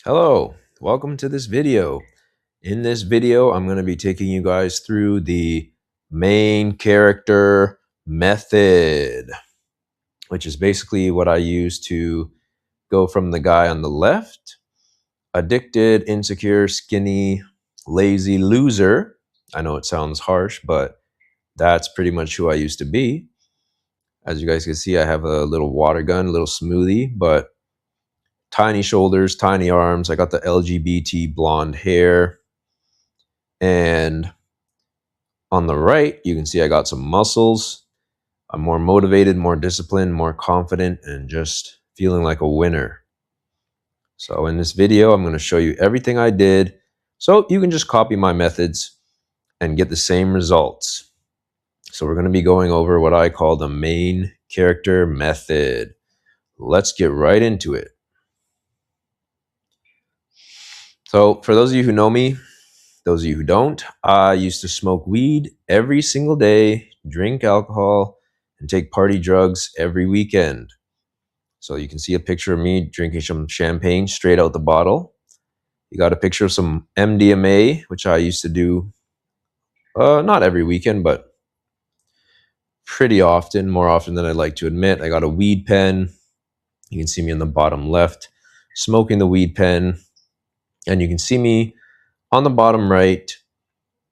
Hello, welcome to this video. In this video, I'm going to be taking you guys through the main character method, which is basically what I use to go from the guy on the left, addicted, insecure, skinny, lazy loser. I know it sounds harsh, but that's pretty much who I used to be. As you guys can see, I have a little water gun, a little smoothie, but tiny shoulders, tiny arms. I got the LGBT blonde hair. And on the right, you can see I got some muscles. I'm more motivated, more disciplined, more confident, and just feeling like a winner. So in this video, I'm going to show you everything I did so you can just copy my methods and get the same results. So we're going to be going over what I call the main character method. Let's get right into it. So for those of you who know me, those of you who don't, I used to smoke weed every single day, drink alcohol, and take party drugs every weekend. So you can see a picture of me drinking some champagne straight out the bottle. You got a picture of some MDMA, which I used to do not every weekend, but pretty often, more often than I'd like to admit. I got a weed pen. You can see me on the bottom left smoking the weed pen. And you can see me on the bottom right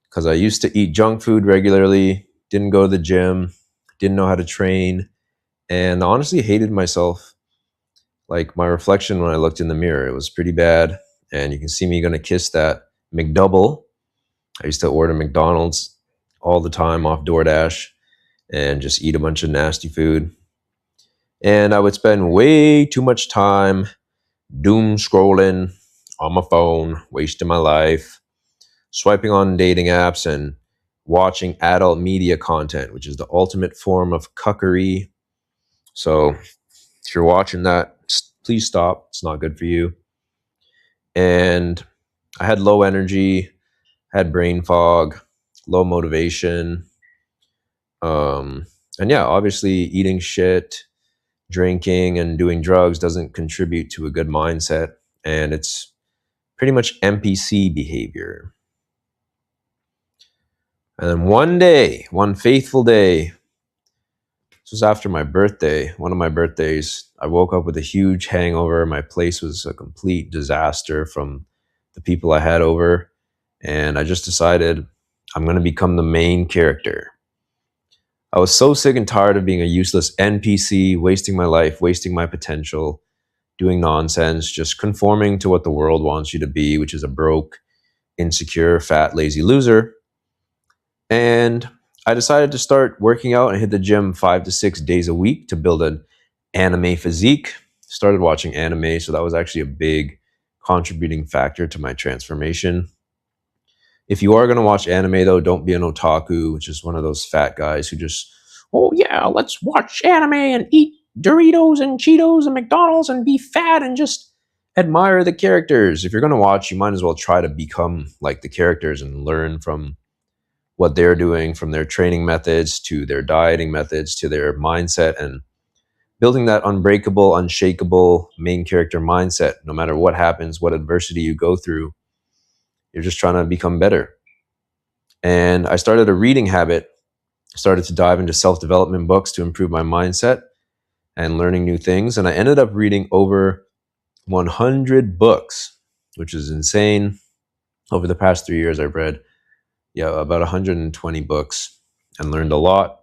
because I used to eat junk food regularly, didn't go to the gym, didn't know how to train, and honestly hated myself. Like my reflection when I looked in the mirror, it was pretty bad. And you can see me gonna kiss that McDouble. I used to order McDonald's all the time off DoorDash and just eat a bunch of nasty food. And I would spend way too much time doom scrolling on my phone, wasting my life, swiping on dating apps and watching adult media content, which is the ultimate form of cuckery. So if you're watching that, please stop. It's not good for you. And I had low energy, had brain fog, low motivation. And yeah, obviously eating shit, drinking, and doing drugs doesn't contribute to a good mindset. And it's pretty much NPC behavior. And then one day, one faithful day, this was after my birthday, one of my birthdays, I woke up with a huge hangover. My place was a complete disaster from the people I had over. And I just decided I'm going to become the main character. I was so sick and tired of being a useless NPC, wasting my life, wasting my potential, doing nonsense, just conforming to what the world wants you to be, which is a broke, insecure, fat, lazy loser. And I decided to start working out and hit the gym 5 to 6 days a week to build an anime physique. Started watching anime, so that was actually a big contributing factor to my transformation. If you are going to watch anime, though, don't be an otaku, which is one of those fat guys who just, oh yeah, let's watch anime and eat Doritos and Cheetos and McDonald's and be fat and just admire the characters. If you're going to watch, you might as well try to become like the characters and learn from what they're doing, from their training methods to their dieting methods to their mindset, and building that unbreakable, unshakable main character mindset. No matter what happens, what adversity you go through, you're just trying to become better. And I started a reading habit, started to dive into self-development books to improve my mindset and learning new things. And I ended up reading over 100 books, which is insane. Over the past 3 years, I've read about 120 books and learned a lot.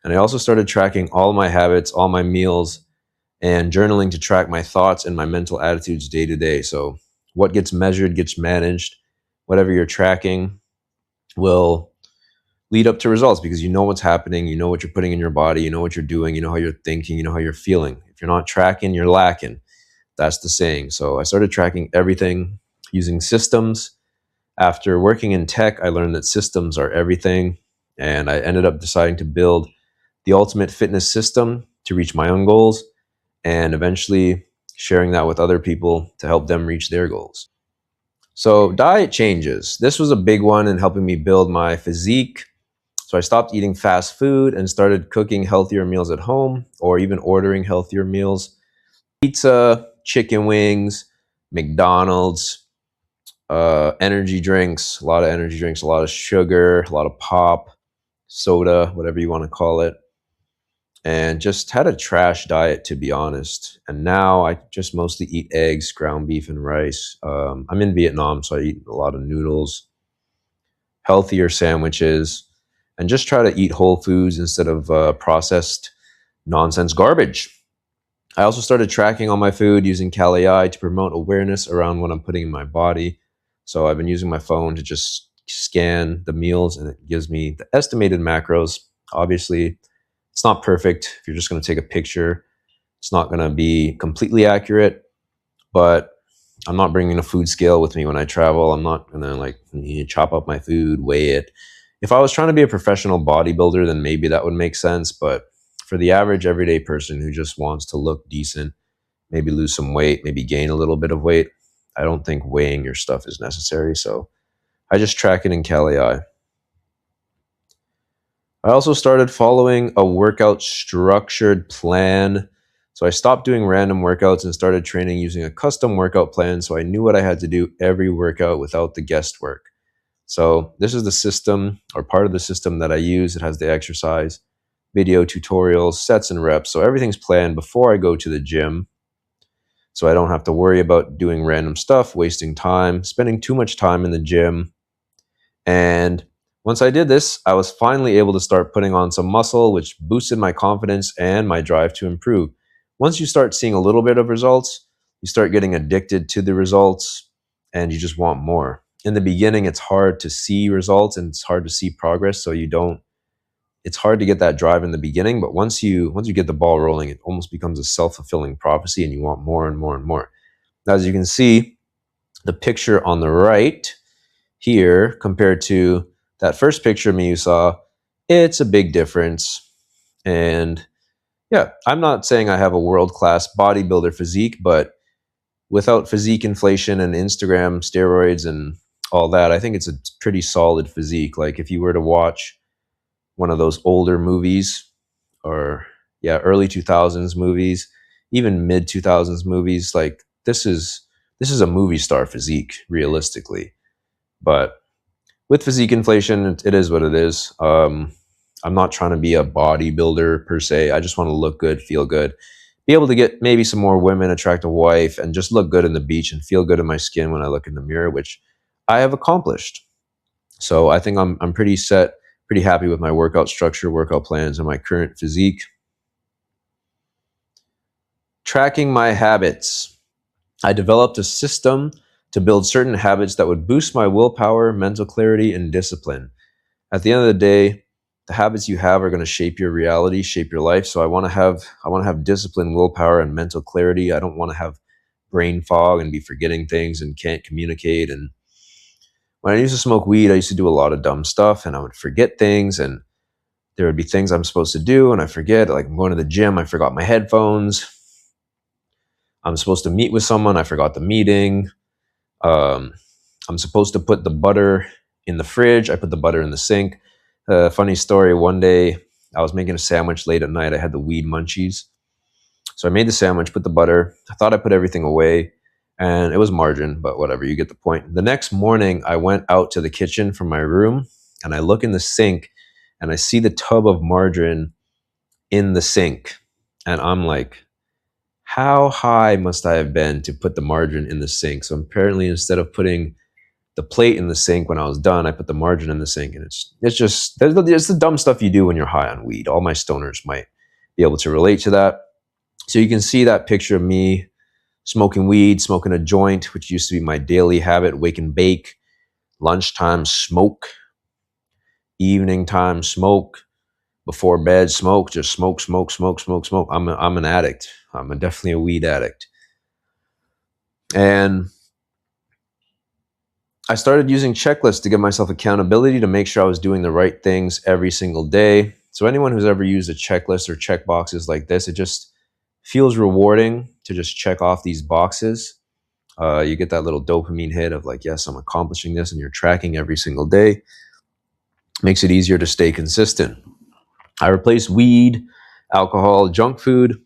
And I also started tracking all my habits, all my meals, and journaling to track my thoughts and my mental attitudes day to day. So what gets measured gets managed. Whatever you're tracking will lead up to results because you know what's happening, you know what you're putting in your body, you know what you're doing, you know how you're thinking, you know how you're feeling. If you're not tracking, you're lacking. That's the saying. So I started tracking everything using systems. After working in tech, I learned that systems are everything. And I ended up deciding to build the ultimate fitness system to reach my own goals and eventually sharing that with other people to help them reach their goals. So diet changes. This was a big one in helping me build my physique. So I stopped eating fast food and started cooking healthier meals at home or even ordering healthier meals. Pizza, chicken wings, McDonald's, energy drinks, a lot of energy drinks, a lot of sugar, a lot of pop, soda, whatever you want to call it, and just had a trash diet, to be honest. And now I just mostly eat eggs, ground beef, and rice. I'm in Vietnam, so I eat a lot of noodles, healthier sandwiches, and just try to eat whole foods instead of processed nonsense garbage. I also started tracking all my food using Kali to promote awareness around what I'm putting in my body. So I've been using my phone to just scan the meals, and it gives me the estimated macros. Obviously, it's not perfect. If you're just going to take a picture, it's not going to be completely accurate, but I'm not bringing a food scale with me when I travel. I'm not going to chop up my food, weigh it. If I was trying to be a professional bodybuilder, then maybe that would make sense. But for the average everyday person who just wants to look decent, maybe lose some weight, maybe gain a little bit of weight, I don't think weighing your stuff is necessary. So I just track it in Kali. I also started following a workout structured plan. So I stopped doing random workouts and started training using a custom workout plan. So I knew what I had to do every workout without the guesswork. So this is the system, or part of the system, that I use. It has the exercise, video tutorials, sets, and reps. So everything's planned before I go to the gym. So I don't have to worry about doing random stuff, wasting time, spending too much time in the gym. And once I did this, I was finally able to start putting on some muscle, which boosted my confidence and my drive to improve. Once you start seeing a little bit of results, you start getting addicted to the results, and you just want more. In the beginning, it's hard to see results and it's hard to see progress. So it's hard to get that drive in the beginning, but once you get the ball rolling, it almost becomes a self-fulfilling prophecy, and you want more and more and more. Now, as you can see, the picture on the right here compared to that first picture of me you saw, it's a big difference. And yeah, I'm not saying I have a world-class bodybuilder physique, but without physique inflation and Instagram steroids and all that, I think it's a pretty solid physique. Like if you were to watch one of those older movies, or early 2000s movies, even mid 2000s movies, like this is a movie star physique realistically. But with physique inflation, it is what it is. I'm not trying to be a bodybuilder per se. I just want to look good, feel good, be able to get maybe some more women, attract a wife, and just look good in the beach and feel good in my skin when I look in the mirror, which I have accomplished. So I think I'm pretty set, pretty happy with my workout structure, workout plans, and my current physique. Tracking my habits. I developed a system to build certain habits that would boost my willpower, mental clarity, and discipline. At the end of the day, the habits you have are going to shape your reality, shape your life. So I want to have discipline, willpower, and mental clarity. I don't want to have brain fog and be forgetting things and can't communicate. And when I used to smoke weed, I used to do a lot of dumb stuff, and I would forget things, and there would be things I'm supposed to do and I forget. Like I'm going to the gym, I forgot my headphones. I'm supposed to meet with someone, I forgot the meeting. I'm supposed to put the butter in the fridge, I put the butter in the sink. Funny story, one day I was making a sandwich late at night. I had the weed munchies. So I made the sandwich, put the butter. I thought I put everything away, and it was margarine, but whatever, you get the point. The next morning, I went out to the kitchen from my room, and I look in the sink, and I see the tub of margarine in the sink. And I'm like, how high must I have been to put the margarine in the sink? So apparently, instead of putting the plate in the sink when I was done, I put the margarine in the sink. And it's just, it's the dumb stuff you do when you're high on weed. All my stoners might be able to relate to that. So you can see that picture of me smoking weed, smoking a joint, which used to be my daily habit. Wake and bake, lunchtime smoke, evening time smoke, before bed smoke, just smoke, smoke, smoke, smoke, smoke. I'm an addict. Definitely a weed addict. And I started using checklists to give myself accountability, to make sure I was doing the right things every single day. So anyone who's ever used a checklist or check boxes like this, it just feels rewarding to just check off these boxes. You get that little dopamine hit of like, yes, I'm accomplishing this, and you're tracking every single day. Makes it easier to stay consistent. I replaced weed, alcohol, junk food,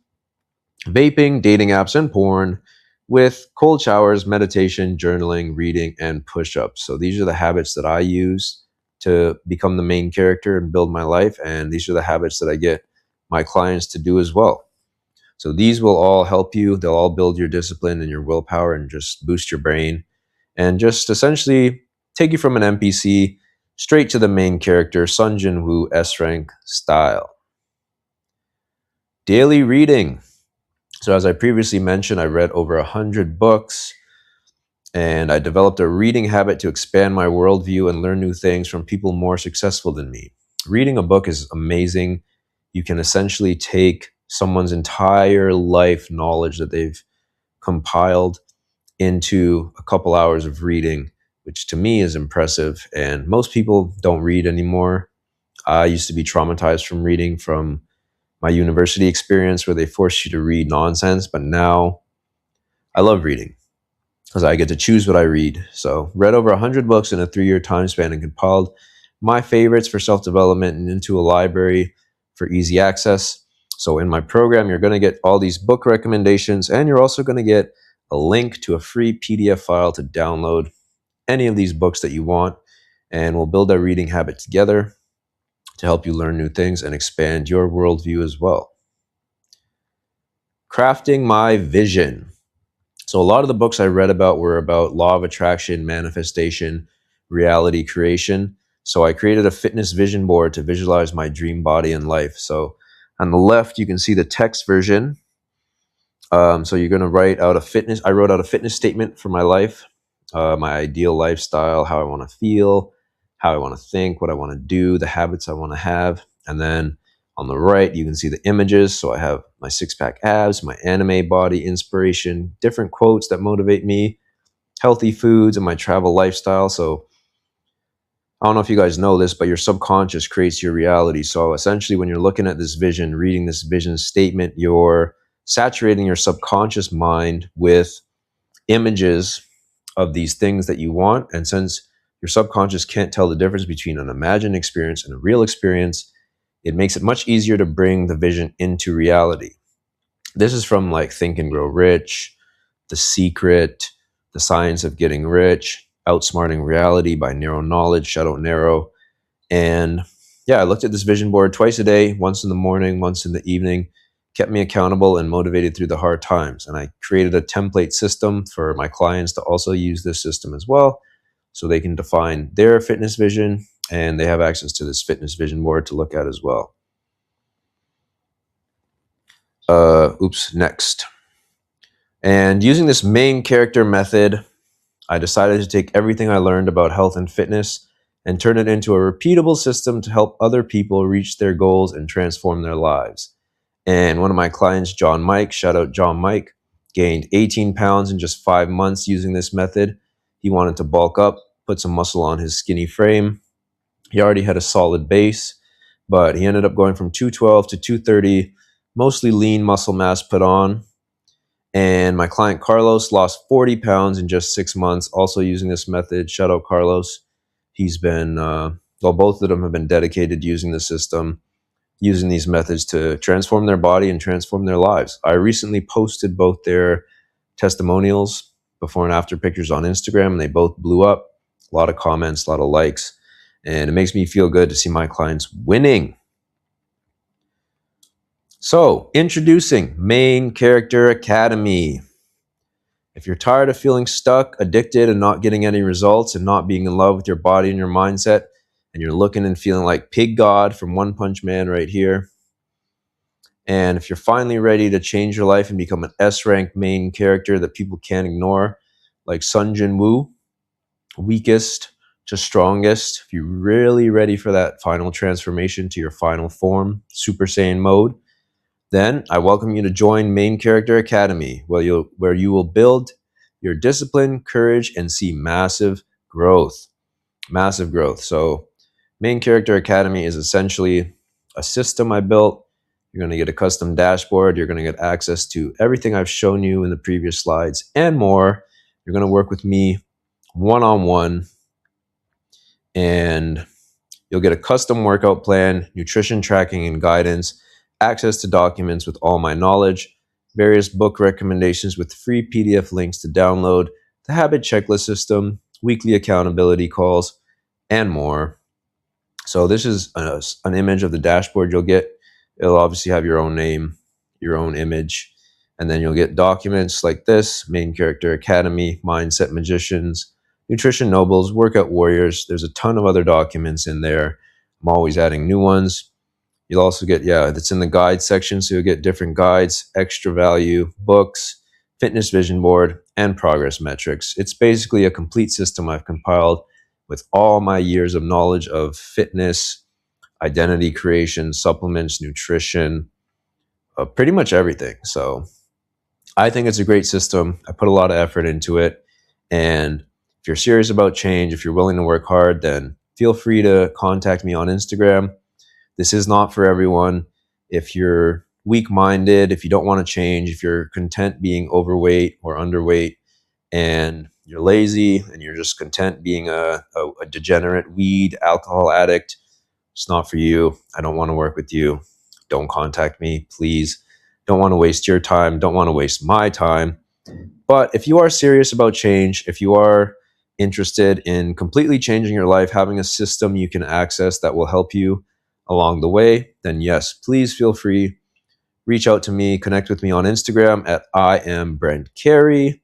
vaping, dating apps, and porn with cold showers, meditation, journaling, reading, and push-ups. So these are the habits that I use to become the main character and build my life. And these are the habits that I get my clients to do as well. So these will all help you. They'll all build your discipline and your willpower and just boost your brain and just essentially take you from an NPC straight to the main character, Sun Jin Woo S rank style. Daily reading. So as I previously mentioned, I read over 100 books and I developed a reading habit to expand my worldview and learn new things from people more successful than me. Reading a book is amazing. You can essentially take someone's entire life knowledge that they've compiled into a couple hours of reading, which to me is impressive. And most people don't read anymore. I used to be traumatized from reading from my university experience where they forced you to read nonsense, but now I love reading because I get to choose what I read. So read over 100 books in a 3-year time span and compiled my favorites for self-development and into a library for easy access. So in my program, you're going to get all these book recommendations, and you're also going to get a link to a free PDF file to download any of these books that you want. And we'll build that reading habit together to help you learn new things and expand your worldview as well. Crafting my vision. So a lot of the books I read about were about law of attraction, manifestation, reality creation. So I created a fitness vision board to visualize my dream body and life. So on the left, you can see the text version. So you're going to write out a fitness. I wrote out a fitness statement for my life, my ideal lifestyle, how I want to feel, how I want to think, what I want to do, the habits I want to have. And then on the right, you can see the images. So I have my six-pack abs, my anime body, inspiration, different quotes that motivate me, healthy foods, and my travel lifestyle. So I don't know if you guys know this, but your subconscious creates your reality. So essentially, when you're looking at this vision, reading this vision statement, you're saturating your subconscious mind with images of these things that you want. And since your subconscious can't tell the difference between an imagined experience and a real experience, it makes it much easier to bring the vision into reality. This is from like Think and Grow Rich, The Secret, The Science of Getting Rich, Outsmarting Reality by Narrow Knowledge, Shout Out Narrow. And yeah, I looked at this vision board twice a day, once in the morning, once in the evening, kept me accountable and motivated through the hard times. And I created a template system for my clients to also use this system as well, so they can define their fitness vision and they have access to this fitness vision board to look at as well. Next. And using this main character method, I decided to take everything I learned about health and fitness and turn it into a repeatable system to help other people reach their goals and transform their lives. And one of my clients, John Mike, shout out John Mike, gained 18 pounds in just 5 months using this method. He wanted to bulk up, put some muscle on his skinny frame. He already had a solid base, but he ended up going from 212 to 230, mostly lean muscle mass put on. And my client Carlos lost 40 pounds in just 6 months, also using this method. Shout out Carlos. He's been, both of them have been dedicated using the system, using these methods to transform their body and transform their lives. I recently posted both their testimonials, before and after pictures on Instagram, and they both blew up. A lot of comments, a lot of likes. And it makes me feel good to see my clients winning. So, introducing Main Character Academy. If you're tired of feeling stuck, addicted, and not getting any results, and not being in love with your body and your mindset, and you're looking and feeling like Pig God from One Punch Man right here, and if you're finally ready to change your life and become an S-rank main character that people can't ignore, like Sun Jin Woo, weakest to strongest, if you're really ready for that final transformation to your final form, Super Saiyan mode, then I welcome you to join Main Character Academy, where you will build your discipline, courage, and see massive growth. Massive growth. So Main Character Academy is essentially a system I built. You're going to get a custom dashboard. You're going to get access to everything I've shown you in the previous slides and more. You're going to work with me one-on-one, and you'll get a custom workout plan, nutrition tracking and guidance, access to documents with all my knowledge, various book recommendations with free PDF links to download, the habit checklist system, weekly accountability calls, and more. So this is an image of the dashboard you'll get. It'll obviously have your own name, your own image, and then you'll get documents like this: Main Character Academy, Mindset Magicians, Nutrition Nobles, Workout Warriors. There's a ton of other documents in there. I'm always adding new ones. You'll also get, yeah, that's in the guide section. So you'll get different guides, extra value, books, fitness vision board, and progress metrics. It's basically a complete system I've compiled with all my years of knowledge of fitness, identity creation, supplements, nutrition, pretty much everything. So I think it's a great system. I put a lot of effort into it. And if you're serious about change, if you're willing to work hard, then feel free to contact me on Instagram. This is not for everyone. If you're weak-minded, if you don't want to change, if you're content being overweight or underweight, and you're lazy and you're just content being a degenerate weed alcohol addict, it's not for you. I don't want to work with you. Don't contact me, please. Don't want to waste your time. Don't want to waste my time. But if you are serious about change, if you are interested in completely changing your life, having a system you can access that will help you along the way, then yes, please feel free. Reach out to me, connect with me on Instagram at I am Brent Carey,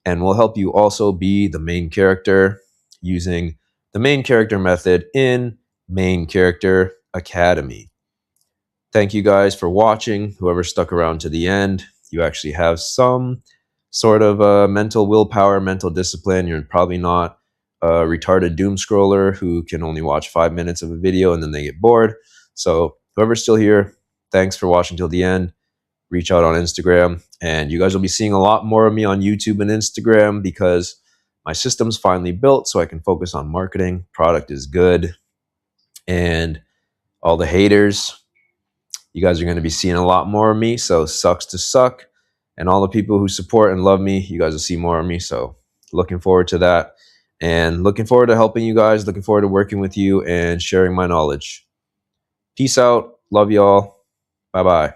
and we'll help you also be the main character using the main character method in Main Character Academy. Thank you guys for watching. Whoever stuck around to the end, you actually have some sort of mental willpower, mental discipline. You're probably not a retarded doom scroller who can only watch 5 minutes of a video and then they get bored. So whoever's still here, thanks for watching till the end. Reach out on Instagram, and you guys will be seeing a lot more of me on YouTube and Instagram because my system's finally built so I can focus on marketing. Product is good. And all the haters, you guys are going to be seeing a lot more of me, so sucks to suck. And all the people who support and love me, you guys will see more of me. So looking forward to that, and looking forward to helping you guys, looking forward to working with you and sharing my knowledge. Peace out. Love y'all. Bye-bye.